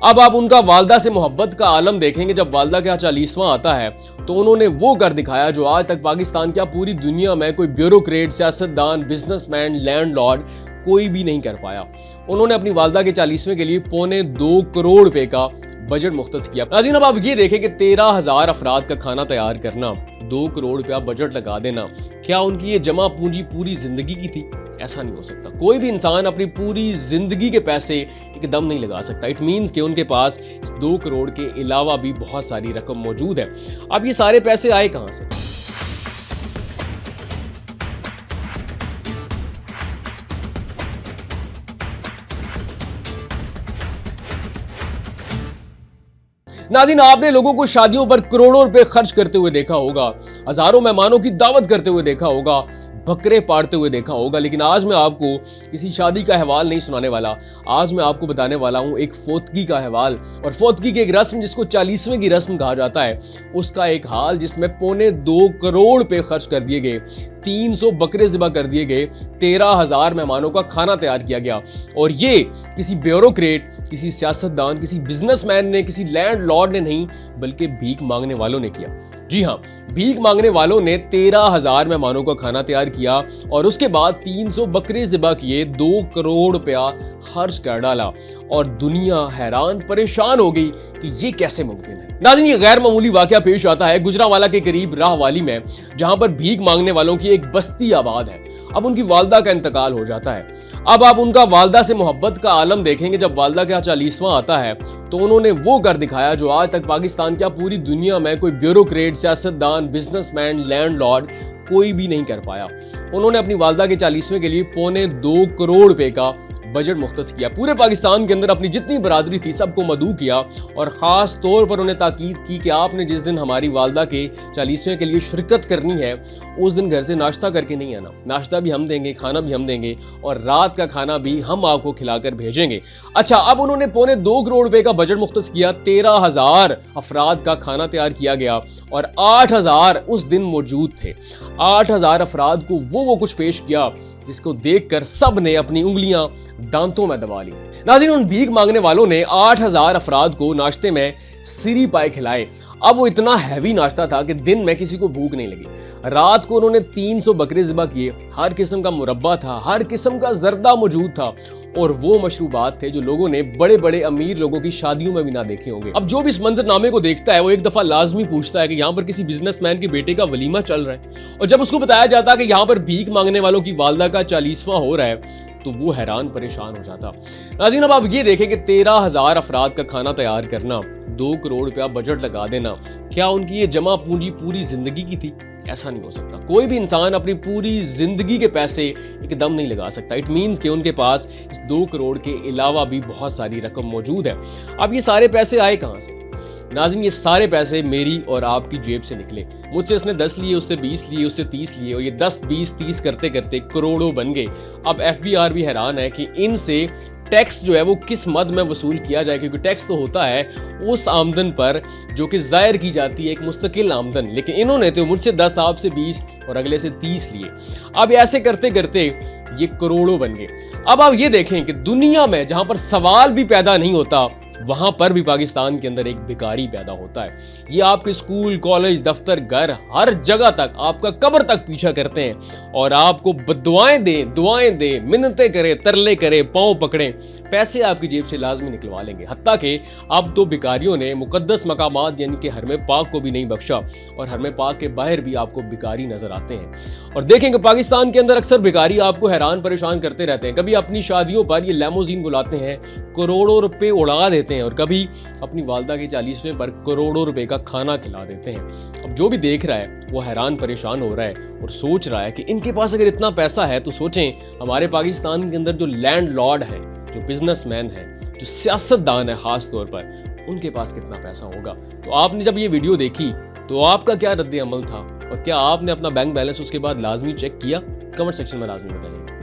अब आप उनका वालदा से मोहब्बत का आलम देखेंगे। जब वालदा के यहाँ 40वां आता है तो उन्होंने वो कर दिखाया जो आज तक पाकिस्तान क्या पूरी दुनिया में कोई ब्यूरोक्रेट, सियासतदान, बिजनेसमैन, लैंडलॉर्ड कोई भी नहीं कर पाया। उन्होंने अपनी वालदा के 40वें के लिए 2.25 करोड़ रुपए का बजट मुख्तस किया। नाज़रीन, अब आप ये देखें कि 13,000 अफराद का खाना तैयार करना, 2 करोड़ रुपया बजट लगा देना, क्या उनकी ये जमा पूंजी पूरी जिंदगी की थी? ऐसा नहीं हो सकता। कोई भी इंसान अपनी पूरी जिंदगी के पैसे एकदम नहीं लगा सकता। इट मीन्स कि उनके पास इस 2 करोड़ के अलावा भी बहुत सारी रकम मौजूद है। अब ये सारे पैसे आए कहां से? नाज़रीन, आपने लोगों को शादियों पर करोड़ों रुपए खर्च करते हुए देखा होगा, हजारों मेहमानों की दावत करते हुए देखा होगा, बकरे पाड़ते हुए देखा होगा। लेकिन आज मैं आपको किसी शादी का अहवाल नहीं सुनाने वाला। आज मैं आपको बताने वाला हूं एक फोतगी का अहवाल, और फोतगी की एक रस्म जिसको 40वें की रस्म कहा जाता है, उसका एक हाल जिसमें 2.25 करोड़ रुपए खर्च कर दिए गए, 300 बकरे ज़िबा कर दिए गए, 13,000 मेहमानों का खाना तैयार किया गया। और ये किसी ब्यूरोक्रेट, किसी सियासतदान, किसी बिजनेसमैन ने, किसी लैंडलॉर्ड ने नहीं, बल्कि भीख मांगने वालों ने किया। जी हाँ, भीख मांगने वालों ने 13,000 मेहमानों का खाना तैयार किया और उसके बाद 300 बकरे ज़िबा किए, 2 करोड़ रुपया खर्च कर डाला। और दुनिया हैरान परेशान हो गई कि ये कैसे मुमकिन है। नाज़रीन, ये गैर मामूली वाकया पेश आता है गुजरांवाला के करीब राहवाली में, जहां पर भीख मांगने वालों की एक बस्ती आबाद है। अब उनकी वालदा का इंतकाल हो जाता है। अब आप उनका वालदा से मोहब्बत का आलम देखेंगे। जब वालदा के यहाँ 40वां आता है तो उन्होंने वो कर दिखाया जो आज तक पाकिस्तान क्या पूरी दुनिया में कोई ब्यूरोक्रेट, सियासतदान, बिजनेसमैन, लैंडलॉर्ड कोई भी नहीं कर पाया। उन्होंने अपनी वालदा के 40वें के लिए 2.25 करोड़ रुपए का बजट मुख्तस किया। पूरे पाकिस्तान के अंदर अपनी जितनी बरादरी थी सबको मदऊ किया और ख़ास तौर पर उन्हें ताकीद की कि आपने जिस दिन हमारी वालदा के 40वें के लिए शिरकत करनी है उस दिन घर से नाश्ता करके नहीं आना। नाश्ता भी हम देंगे, खाना भी हम देंगे और रात का खाना भी हम आपको खिलाकर भेजेंगे। अच्छा, अब उन्होंने 2.25 करोड़ रुपए का बजट मुख्तस किया, 13,000 अफराद का खाना तैयार किया गया और 8,000 उस दिन मौजूद थे। 8,000 अफराद को वो कुछ पेश किया जिसको देखकर सब ने अपनी उंगलियां दांतों में दबा ली। नाज़रीन, उन भीख मांगने वालों ने 8,000 अफराद को नाश्ते में सिरी पाए खिलाए। अब वो इतना हैवी नाश्ता था कि दिन में किसी को भूख नहीं लगी। रात को उन्होंने 300 बकरे ज़िबा किए, हर किस्म का मुरब्बा था, हर किस्म का जर्दा मौजूद था और वो मशरूबात थे जो लोगों ने बड़े बड़े अमीर लोगों की शादियों में भी ना देखे होंगे। अब जो भी इस मंजरनामे को देखता है वो एक दफा लाजमी पूछता है कि यहाँ पर किसी बिजनेसमैन के बेटे का वलीमा चल रहा है। और जब उसको बताया जाता है कि यहाँ पर भीख मांगने वालों की वालदा का 40वां हो रहा है तो वो हैरान परेशान हो जाता। नाज़रीन, अब आप ये देखें कि 13,000 अफराद का खाना तैयार करना, 2 करोड़ रुपया बजट लगा देना, क्या उनकी ये जमा पूंजी पूरी जिंदगी की थी? ऐसा नहीं हो सकता। कोई भी इंसान अपनी पूरी जिंदगी के पैसे एकदम नहीं लगा सकता। इट मीन्स कि उनके पास इस 2 करोड़ के अलावा भी बहुत सारी रकम मौजूद है। अब ये सारे पैसे आए कहां से? नाज़रीन, ये सारे पैसे मेरी और आपकी जेब से निकले। मुझसे इसने 10 लिए, उससे 20 लिए, उससे 30 लिए और ये 10, 20, 30 करते करते करोड़ों बन गए। अब FBR भी हैरान है कि इनसे टैक्स जो है वो किस मद में वसूल किया जाए, क्योंकि टैक्स तो होता है उस आमदन पर जो कि ज़ाहिर की जाती है एक मुस्तकिल आमदन। लेकिन इन्होंने तो मुझसे 10, आपसे 20 और अगले से 30 लिए। अब ऐसे करते करते ये करोड़ों बन गए। अब आप ये देखें कि दुनिया में जहां पर सवाल भी पैदा नहीं होता वहां पर भी पाकिस्तान के अंदर एक भिखारी पैदा होता है। ये आपके स्कूल, कॉलेज, दफ्तर, घर, हर जगह तक आपका कब्र तक पीछा करते हैं और आपको बद्दुआएं दे, दुआएं दे, मिन्नतें करे, तरले करे, पांव पकड़े, पैसे आपकी जेब से लाजमी निकलवा लेंगे। हत्ता कि अब तो भिखारियों ने मुकद्दस मकामात यानी कि हरम पाक को भी नहीं बख्शा और हरम पाक के बाहर भी आपको भिखारी नजर आते हैं। और देखेंगे पाकिस्तान के अंदर अक्सर भिखारी आपको हैरान परेशान करते रहते हैं। कभी अपनी शादियों पर ये लैमोजीन बुलाते हैं, करोड़ों रुपए उड़ा देते हैं और कभी अपनी वालदा के 40वें पर करोड़ों रुपए का खाना खिला देते हैं। अब जो भी देख रहा है वो हैरान परेशान हो रहा है और सोच रहा है कि इनके पास अगर इतना पैसा है तो सोचें हमारे पाकिस्तान के अंदर जो लैंडलॉर्ड है, जो बिजनेसमैन है, जो सियासतदान है खास तौर पर, उनके पास कितना पैसा होगा। तो आपने जब ये वीडियो देखी तो आपका क्या रद्द अमल था और क्या आपने अपना बैंक बैलेंस उसके बाद लाजमी चेक किया? कमेंट सेक्शन में लाजमी बताइएगा।